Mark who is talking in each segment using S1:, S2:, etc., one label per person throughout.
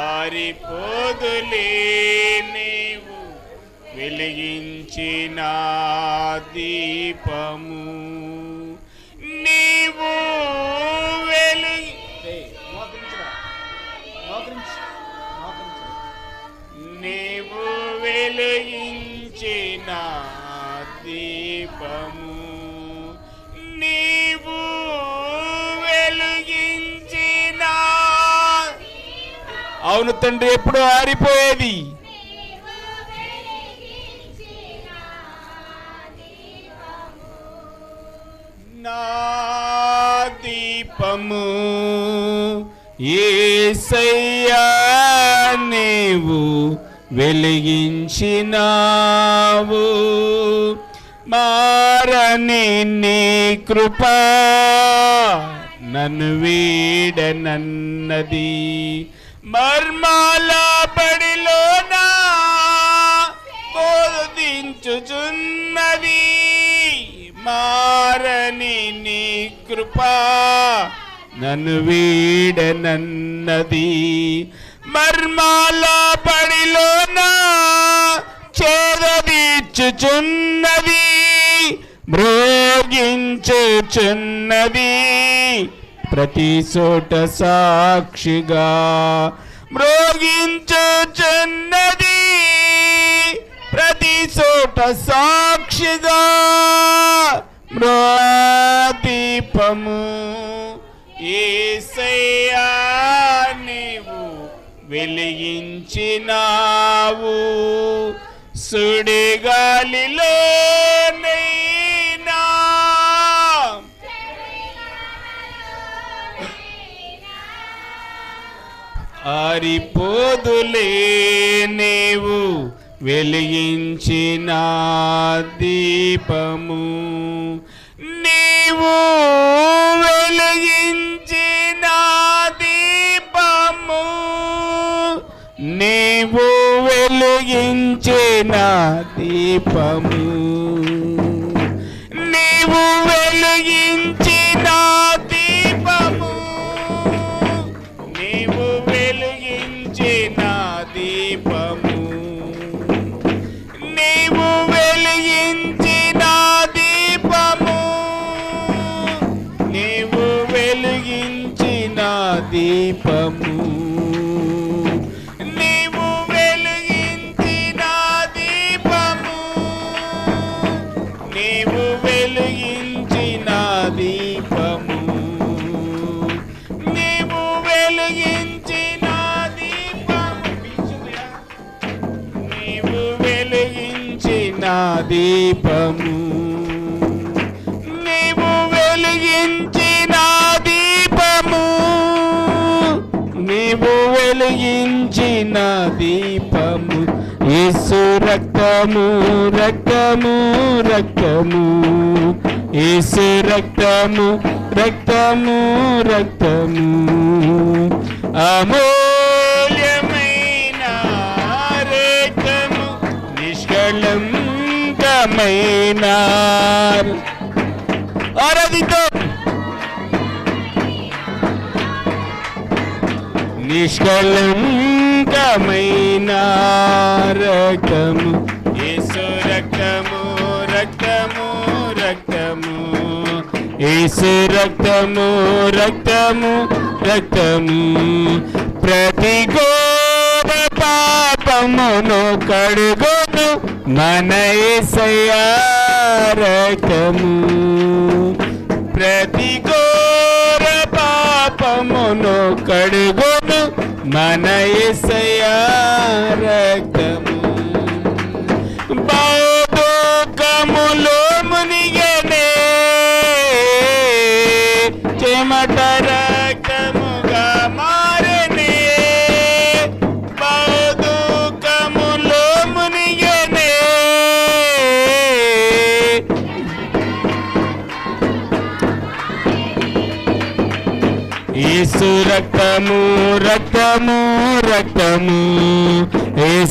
S1: ఆరిపోదులే నీవు వెలిగించిన దీపము, నీవు నీవు వెలిగించిన దీపము, నీవు వెలిగించిన. అవును తండ్రి, ఎప్పుడు ఆరిపోయేది. నా దీపము యేసయ్యా నీవు వెలిగించినావు, మారని నీ కృపా నన్ను వీడనన్నది. మర్మాల బడిలోనా బోధించుచున్నది, మారని నీ కృపా నన్ను వీడనన్నది. మర్మాల బడిలోనా చేదీర్చుచున్నది, మ్రోగించుచున్నది, ప్రతి చోట సాక్షిగా మ్రోగించుచున్నది, ప్రతి చోట సాక్షిగా. దీపము యేసయ్యా నీవు వెలిగించినావు, సుడిగాలిలోనైనా ఆరిపోదులే నీవు వెలిగించిన దీపము, నీవు వెలిగించిన దీపము, నీవు వెలిగించిన దీపము, నీవు వెలిగించిన దీపము, నీవు వెలిగించిన దీపము, నీవు వెలిగించిన దీపము, నీవు వెలిగించిన దీపము, నీవు వెలిగించిన దీపము, నీవు వెలిగించిన దీపము, నీవు వెలిగించిన దీపము, నీవు వెలిగించిన దీపము, నీవు వెలిగించిన దీపము, నీవు వెలిగించిన దీపము. యేసు రక్తము రక్తము రక్తము, యేసు రక్తము రక్తము రక్తము, అమూల్యమైన రక్తము, నిష్కళంకమైన. ఆరాధిద్దాం. నిష్కళంకమైన రక్తము, యేసు రక్తము రక్తము రక్తము, యేసు రక్తము రక్తము రక్తము, ప్రతి ఘోర పాపమును కడుగును మన యేసయ్యా రక్తము, ప్రతి ఘోర పాపమును కడుగును మన యేసయ్యా రక్తము. బౌద్ధకములో మునిగనే చెమట రక్తముగా మారనే, బౌద్ధకములో మునిగనే యేసు రక్తము రక్తము రక్తము, యేసు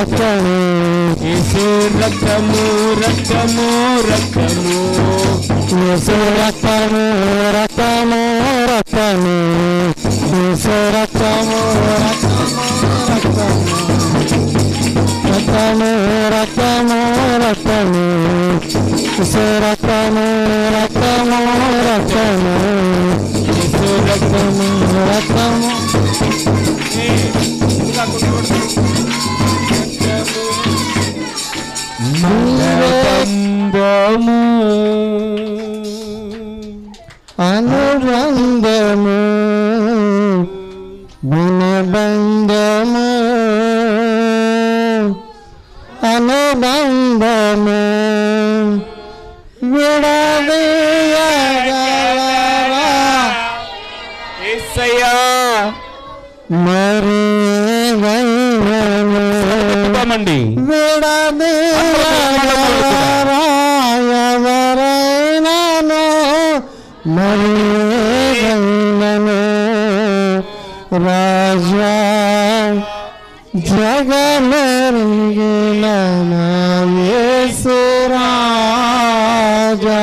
S2: రక్తము
S1: యేసు రక్తము రక్తము రక్తము
S2: యేసు రక్తము రక్తము రక్తము యేసు రక్తము రక్తము రక్తము రక్తము రక్తము యేసు రక్తము రక్తము రక్తము యేసు రక్తము రక్తము
S1: బంధము
S2: అనుబంధము వినబంధము అనుబంధము విడదీయగలరా
S1: యేసయ్యా
S2: మరి విడదీయగలరా ఎవరైనాను మరి రాజా జగమెరిగిన యేసు రాజా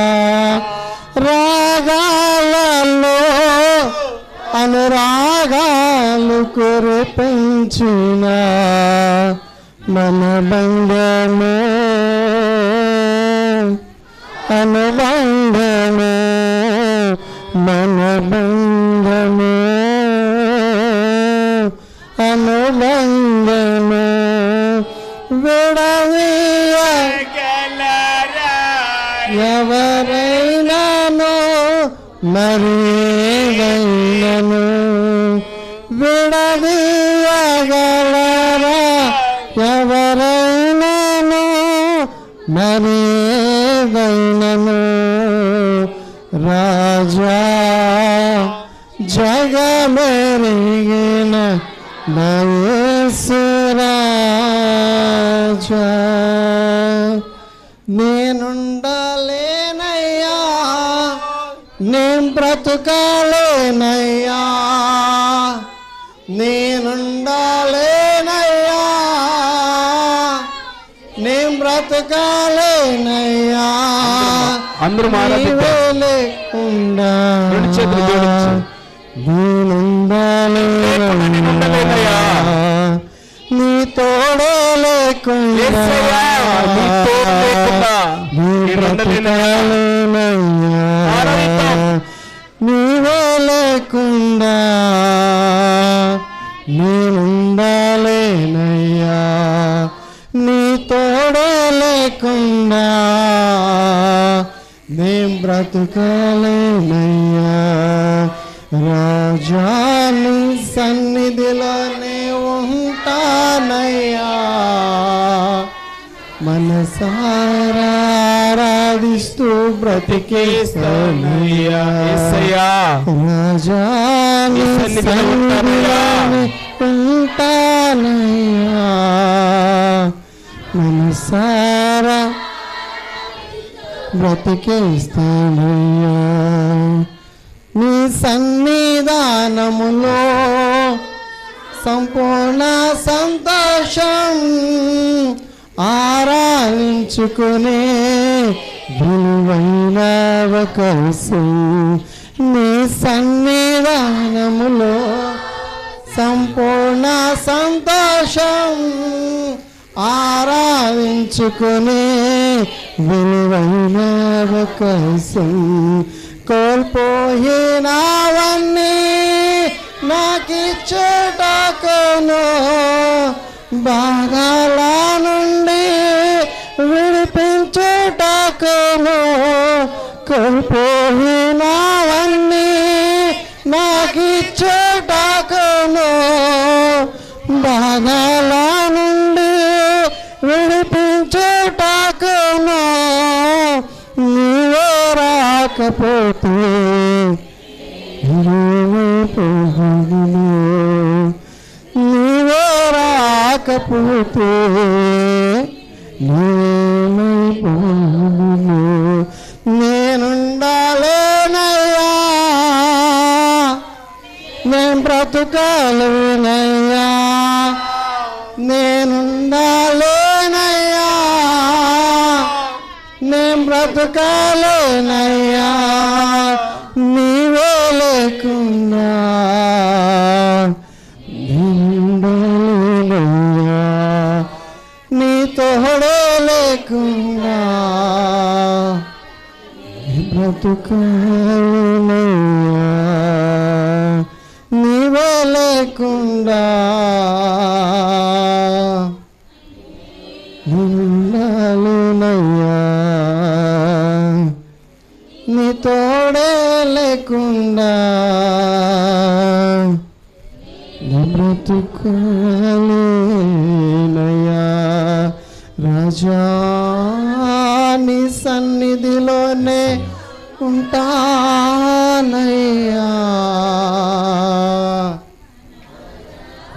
S2: రాగాలలో అనురాగాలు కురిపించిన మన బంధము అనుబంధము మన బంధము అనుబంధము విడదీయగలరా ఎవరైనాను మరేదైనను విడదీయగలరా ఎవరైనాను మరేదైనను రాజా జగమెరిగిన యేసు రాజా నేనుండలేనయ్యా నేను బ్రతుకాలేనయ్యా నేనుండలేనయ్యా నేను బ్రతుకాలేనయ్యా
S1: అందరూ
S2: లేకుండా నీ తోడే లేకుండా నీవే లేకుండా నేనుండాలేనయ్యా నీ తోడే లేకుండా నేను బ్రతుకాలేనయ్యా రాజాని సన్నిధిలోనే ఉంటానయ్యా మనసారా ఆరాధిస్తూ బ్రతికేస్తానయ్యా రాజాని సన్నిధిలోనే ఉంటానయ్యా మనసారా బ్రతికేస్తానయ్యా నీ సన్నిధానములో సంపూర్ణ సంతోషం ఆరాధించుకునే విలువైన అవకాశం నీ సన్నిధానములో సంపూర్ణ సంతోషం ఆరాధించుకునే విలువైన అవకాశం కోల్పోయినవన్నీ నాకిచ్చుటకును బాధల నుండి విడిపించుటకును కోల్పోయినవన్నీ నాకిచ్చుటకును బాధల నుండి విడిపించుటకును నీవే రాకపోతే నీవే రాకపోతే నేనైపోదును నేనుండాలేనయ్యా నేను బ్రతుకాలేనయ్యా నేనుండాలి బ్రతుకాలేనయ్యా నీవే లేకున్నా నిండలేనయ్యా నీ తోడే లేకున్నా బ్రతుకాలేనయ్యా నీవే లేకుండా నిండలేనయ్యా నీ తోడే లేకుండా నీ బ్రతుకాలేనయ్యా రాజా నీ సన్నిధిలోనే ఉంటానయ్యా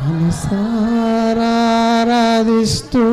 S2: మనసారా ఆరాధిస్తూ